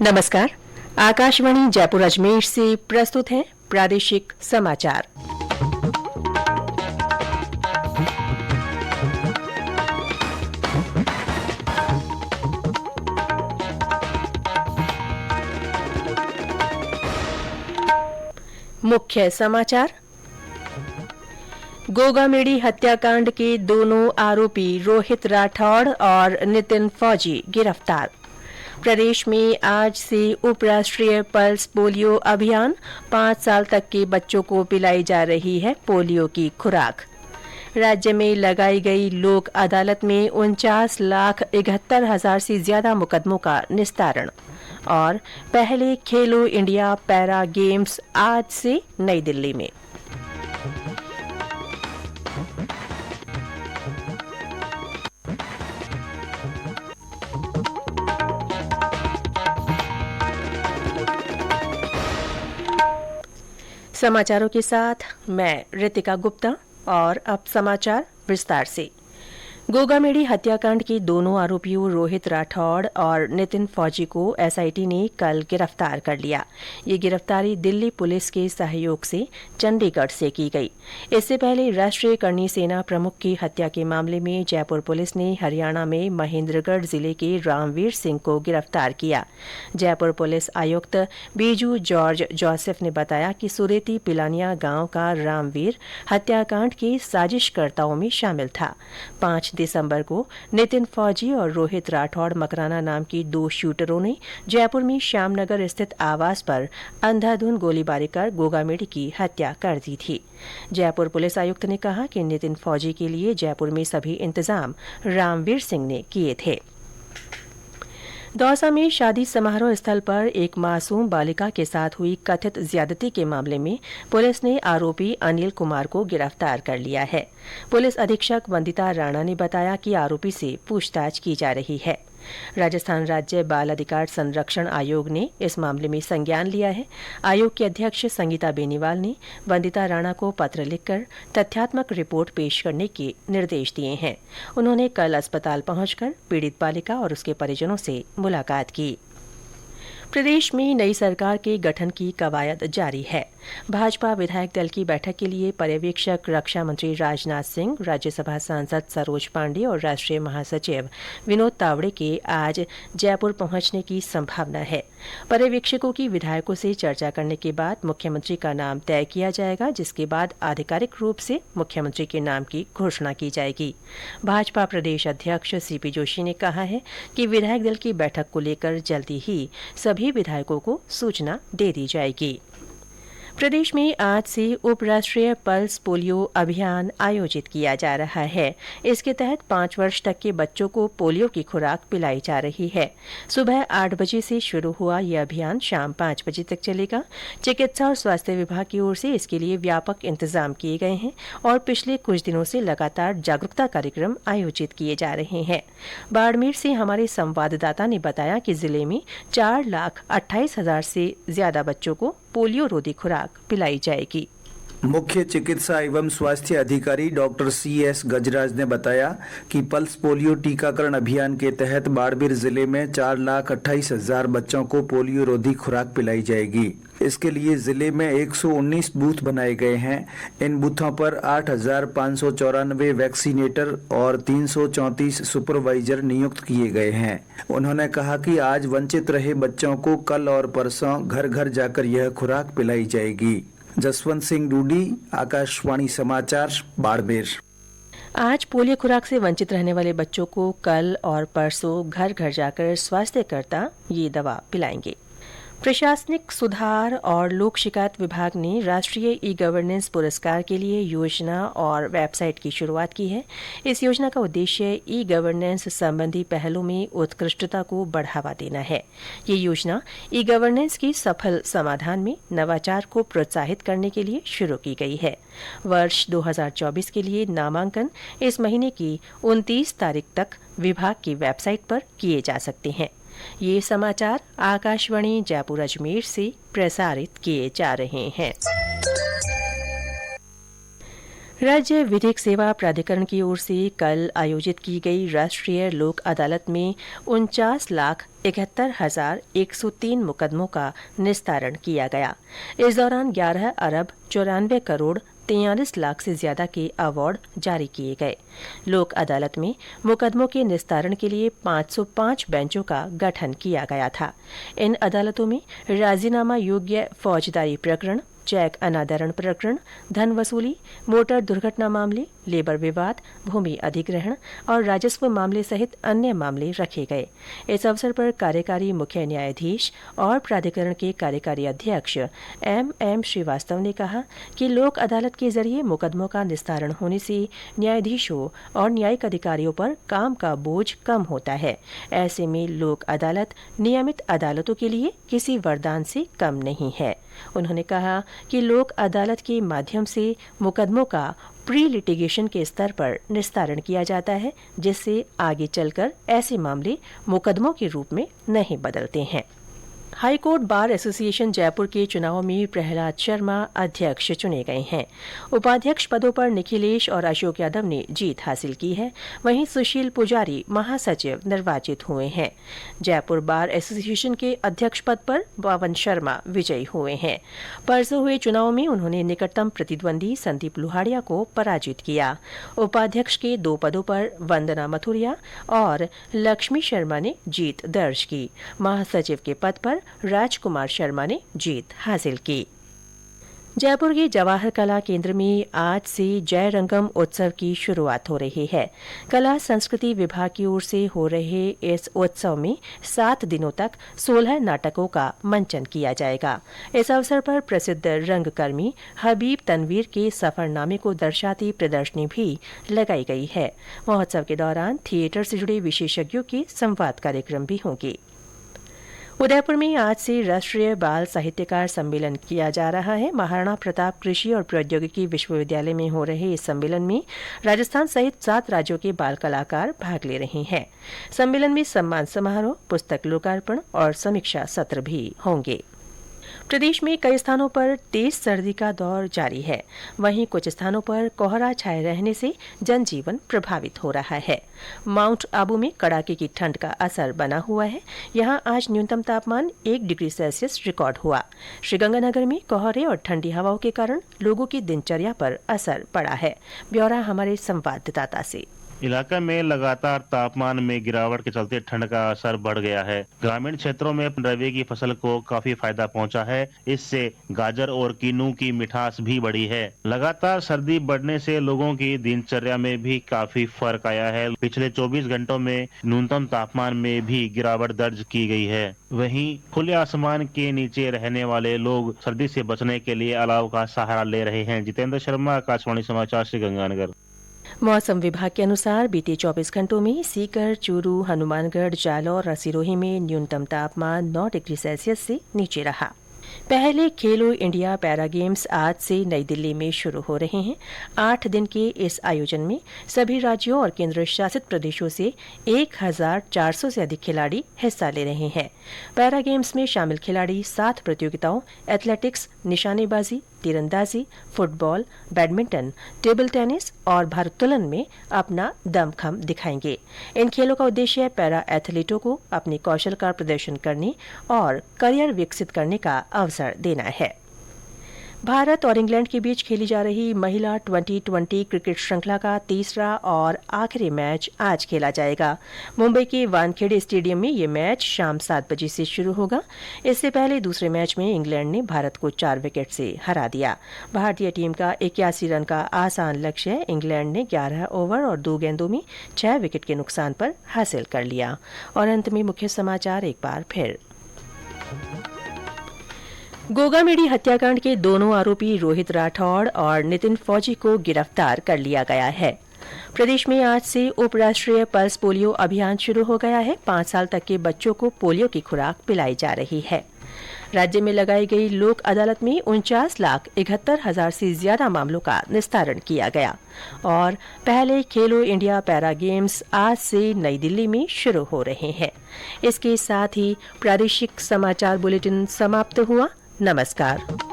नमस्कार। आकाशवाणी जयपुर अजमेर से प्रस्तुत है प्रादेशिक समाचार। मुख्य समाचार। गोगामेडी हत्याकांड के दोनों आरोपी रोहित राठौड़ और नितिन फौजी गिरफ्तार। प्रदेश में आज से उपराष्ट्रीय पल्स पोलियो अभियान, 5 साल तक के बच्चों को पिलाई जा रही है पोलियो की खुराक। राज्य में लगाई गई लोक अदालत में 49,71,000 से ज्यादा मुकदमों का निस्तारण। और पहले खेलो इंडिया पैरा गेम्स आज से नई दिल्ली में। समाचारों के साथ मैं रितिका गुप्ता। और अब समाचार विस्तार से। गोगामेडी हत्याकांड के दोनों आरोपियों रोहित राठौड़ और नितिन फौजी को एसआईटी ने कल गिरफ्तार कर लिया। ये गिरफ्तारी दिल्ली पुलिस के सहयोग से चंडीगढ़ से की गई। इससे पहले राष्ट्रीय करणी सेना प्रमुख की हत्या के मामले में जयपुर पुलिस ने हरियाणा में महेंद्रगढ़ जिले के रामवीर सिंह को गिरफ्तार किया। जयपुर पुलिस आयुक्त बीजू जॉर्ज जोसेफ ने बताया कि सुरेती पिलानिया गांव का रामवीर हत्याकांड के साजिशकर्ताओं में शामिल था। 5 दिसंबर को नितिन फौजी और रोहित राठौड़ मकराना नाम की 2 शूटरों ने जयपुर में श्यामनगर स्थित आवास पर अंधाधुंध गोलीबारी कर गोगामेडी की हत्या कर दी थी। जयपुर पुलिस आयुक्त ने कहा कि नितिन फौजी के लिए जयपुर में सभी इंतजाम रामवीर सिंह ने किए थे। दौसा में शादी समारोह स्थल पर एक मासूम बालिका के साथ हुई कथित ज्यादती के मामले में पुलिस ने आरोपी अनिल कुमार को गिरफ्तार कर लिया है। पुलिस अधीक्षक वंदिता राणा ने बताया कि आरोपी से पूछताछ की जा रही है। राजस्थान राज्य बाल अधिकार संरक्षण आयोग ने इस मामले में संज्ञान लिया है। आयोग की अध्यक्ष संगीता बेनीवाल ने वंदिता राणा को पत्र लिखकर तथ्यात्मक रिपोर्ट पेश करने के निर्देश दिए हैं। उन्होंने कल अस्पताल पहुंचकर पीड़ित बालिका और उसके परिजनों से मुलाकात की। प्रदेश में नई सरकार के गठन की कवायद जारी है। भाजपा विधायक दल की बैठक के लिए पर्यवेक्षक रक्षा मंत्री राजनाथ सिंह, राज्यसभा सांसद सरोज पांडे और राष्ट्रीय महासचिव विनोद तावड़े के आज जयपुर पहुंचने की संभावना है। पर्यवेक्षकों की विधायकों से चर्चा करने के बाद मुख्यमंत्री का नाम तय किया जाएगा, जिसके बाद आधिकारिक रूप से मुख्यमंत्री के नाम की घोषणा की जाएगी। भाजपा प्रदेश अध्यक्ष सीपी जोशी ने कहा है कि विधायक दल की बैठक को लेकर जल्दी ही सभी विधायकों को सूचना दे दी जाएगी। प्रदेश में आज से उपराष्ट्रीय पल्स पोलियो अभियान आयोजित किया जा रहा है। इसके तहत 5 वर्ष तक के बच्चों को पोलियो की खुराक पिलाई जा रही है। सुबह 8 बजे से शुरू हुआ यह अभियान शाम 5 बजे तक चलेगा। चिकित्सा और स्वास्थ्य विभाग की ओर से इसके लिए व्यापक इंतजाम किए गए हैं और पिछले कुछ दिनों से लगातार जागरूकता कार्यक्रम आयोजित किए जा रहे हैं। बाड़मेर से हमारे संवाददाता ने बताया कि जिले में 4,28,000 से ज्यादा बच्चों को पोलियो रोधी खुराक पिलाई जाएगी। मुख्य चिकित्सा एवं स्वास्थ्य अधिकारी डॉक्टर CS गजराज ने बताया कि पल्स पोलियो टीकाकरण अभियान के तहत बाड़मेर जिले में 4,28,000 बच्चों को पोलियो रोधी खुराक पिलाई जाएगी। इसके लिए जिले में 119 बूथ बनाए गए हैं। इन बूथों पर 8,594 वैक्सीनेटर और 334 सुपरवाइजर नियुक्त किए गए हैं। उन्होंने कहा कि आज वंचित रहे बच्चों को कल और परसों घर घर जाकर यह खुराक पिलाई जाएगी। जसवंत सिंह डूडी, आकाशवाणी समाचार, बाड़मेर। आज पोलियो खुराक से वंचित रहने वाले बच्चों को कल और परसों घर घर जाकर स्वास्थ्यकर्ता ये दवा पिलाएंगे। प्रशासनिक सुधार और लोक शिकायत विभाग ने राष्ट्रीय ई गवर्नेंस पुरस्कार के लिए योजना और वेबसाइट की शुरुआत की है। इस योजना का उद्देश्य ई गवर्नेंस संबंधी पहलों में उत्कृष्टता को बढ़ावा देना है। ये योजना ई गवर्नेंस की सफल समाधान में नवाचार को प्रोत्साहित करने के लिए शुरू की गई है। वर्ष 2024 के लिए नामांकन इस महीने की 29 तारीख तक विभाग की वेबसाइट पर किए जा सकते हैं। ये समाचार आकाशवाणी जयपुर अजमेर से प्रसारित किए जा रहे हैं। राज्य विधिक सेवा प्राधिकरण की ओर से कल आयोजित की गई राष्ट्रीय लोक अदालत में 49,71,103 मुकदमों का निस्तारण किया गया। इस दौरान 11 अरब 94 करोड़ 43 लाख से ज्यादा के अवार्ड जारी किए गए। लोक अदालत में मुकदमों के निस्तारण के लिए 505 बेंचों का गठन किया गया था। इन अदालतों में राजीनामा योग्य फौजदारी प्रकरण, चेक अनादरण प्रकरण, धन वसूली, मोटर दुर्घटना मामले, लेबर विवाद, भूमि अधिग्रहण और राजस्व मामले सहित अन्य मामले रखे गए। इस अवसर पर कार्यकारी मुख्य न्यायाधीश और प्राधिकरण के कार्यकारी अध्यक्ष एम श्रीवास्तव ने कहा कि लोक अदालत के जरिए मुकदमों का निस्तारण होने से न्यायाधीशों और न्यायिक अधिकारियों पर काम का बोझ कम होता है। ऐसे में लोक अदालत नियमित अदालतों के लिए किसी वरदान से कम नहीं है। उन्होंने कहा कि लोक अदालत के माध्यम से मुकदमों का प्री लिटिगेशन के स्तर पर निस्तारण किया जाता है, जिससे आगे चलकर ऐसे मामले मुकदमों के रूप में नहीं बदलते हैं। हाईकोर्ट बार एसोसिएशन जयपुर के चुनाव में प्रहलाद शर्मा अध्यक्ष चुने गए हैं। उपाध्यक्ष पदों पर निखिलेश और अशोक यादव ने जीत हासिल की है। वहीं सुशील पुजारी महासचिव निर्वाचित हुए हैं। जयपुर बार एसोसिएशन के अध्यक्ष पद पर पवन शर्मा विजयी हुए हैं। परसों हुए चुनाव में उन्होंने निकटतम प्रतिद्वंदी संदीप लुहाड़िया को पराजित किया। उपाध्यक्ष के 2 पदों पर वंदना मथुरिया और लक्ष्मी शर्मा ने जीत दर्ज की। महासचिव के पद पर राजकुमार शर्मा ने जीत हासिल की। जयपुर के जवाहर कला केंद्र में आज से जय रंगम उत्सव की शुरुआत हो रही है। कला संस्कृति विभाग की ओर से हो रहे इस उत्सव में 7 दिनों तक 16 नाटकों का मंचन किया जाएगा। इस अवसर पर प्रसिद्ध रंगकर्मी हबीब तनवीर के सफरनामे को दर्शाती प्रदर्शनी भी लगाई गई है। महोत्सव के दौरान थिएटर से जुड़े विशेषज्ञों के संवाद कार्यक्रम भी होंगे। उदयपुर में आज से राष्ट्रीय बाल साहित्यकार सम्मेलन किया जा रहा है। महाराणा प्रताप कृषि और प्रौद्योगिकी विश्वविद्यालय में हो रहे इस सम्मेलन में राजस्थान सहित 7 राज्यों के बाल कलाकार भाग ले रहे हैं। सम्मेलन में सम्मान समारोह, पुस्तक लोकार्पण और समीक्षा सत्र भी होंगे। प्रदेश में कई स्थानों पर तेज सर्दी का दौर जारी है। वहीं कुछ स्थानों पर कोहरा छाए रहने से जनजीवन प्रभावित हो रहा है। माउंट आबू में कड़ाके की ठंड का असर बना हुआ है। यहां आज न्यूनतम तापमान 1 डिग्री सेल्सियस रिकॉर्ड हुआ। श्रीगंगानगर में कोहरे और ठंडी हवाओं के कारण लोगों की दिनचर्या पर असर पड़ा है। ब्यौरा हमारे संवाददाता से। इलाके में लगातार तापमान में गिरावट के चलते ठंड का असर बढ़ गया है। ग्रामीण क्षेत्रों में रबी की फसल को काफी फायदा पहुंचा है। इससे गाजर और कीनू की मिठास भी बढ़ी है। लगातार सर्दी बढ़ने से लोगों की दिनचर्या में भी काफी फर्क आया है। पिछले 24 घंटों में न्यूनतम तापमान में भी गिरावट दर्ज की गई है। वहीं खुले आसमान के नीचे रहने वाले लोग सर्दी से बचने के लिए अलाव का सहारा ले रहे हैं। जितेंद्र शर्मा, आकाशवाणी समाचार, श्रीगंगानगर। मौसम विभाग के अनुसार बीते 24 घंटों में सीकर, चूरू, हनुमानगढ़, जालौर और सिरोही में न्यूनतम तापमान 9 डिग्री सेल्सियस से नीचे रहा। पहले खेलो इंडिया पैरा गेम्स आज से नई दिल्ली में शुरू हो रहे हैं। 8 दिन के इस आयोजन में सभी राज्यों और केंद्र शासित प्रदेशों से 1400 से अधिक खिलाड़ी हिस्सा ले रहे हैं। पैरा गेम्स में शामिल खिलाड़ी 7 प्रतियोगिताओं एथलेटिक्स, निशानेबाजी, तीरंदाजी, फुटबॉल, बैडमिंटन, टेबल टेनिस और भारोत्तोलन में अपना दमखम दिखाएंगे। इन खेलों का उद्देश्य पैरा एथलीटों को अपने कौशल का प्रदर्शन करने और करियर विकसित करने का अवसर देना है। भारत और इंग्लैंड के बीच खेली जा रही महिला टी20 क्रिकेट श्रृंखला का तीसरा और आखिरी मैच आज खेला जाएगा। मुंबई के वानखेड़े स्टेडियम में ये मैच शाम 7 बजे से शुरू होगा। इससे पहले दूसरे मैच में इंग्लैंड ने भारत को 4 विकेट से हरा दिया। भारतीय टीम का 81 रन का आसान लक्ष्य इंग्लैंड ने 11 ओवर और 2 गेंदों में 6 विकेट के नुकसान पर हासिल कर लिया। और अंत में मुख्य समाचार एक बार फिर। गोगामेडी हत्याकांड के दोनों आरोपी रोहित राठौड़ और नितिन फौजी को गिरफ्तार कर लिया गया है। प्रदेश में आज से उपराष्ट्रीय पल्स पोलियो अभियान शुरू हो गया है। 5 साल तक के बच्चों को पोलियो की खुराक पिलाई जा रही है। राज्य में लगाई गई लोक अदालत में 49,71,000 से ज्यादा मामलों का निस्तारण किया गया। और पहले खेलो इंडिया पैरा गेम्स आज से नई दिल्ली में शुरू हो रहे हैं। इसके साथ ही प्रादेशिक समाचार बुलेटिन समाप्त हुआ। नमस्कार।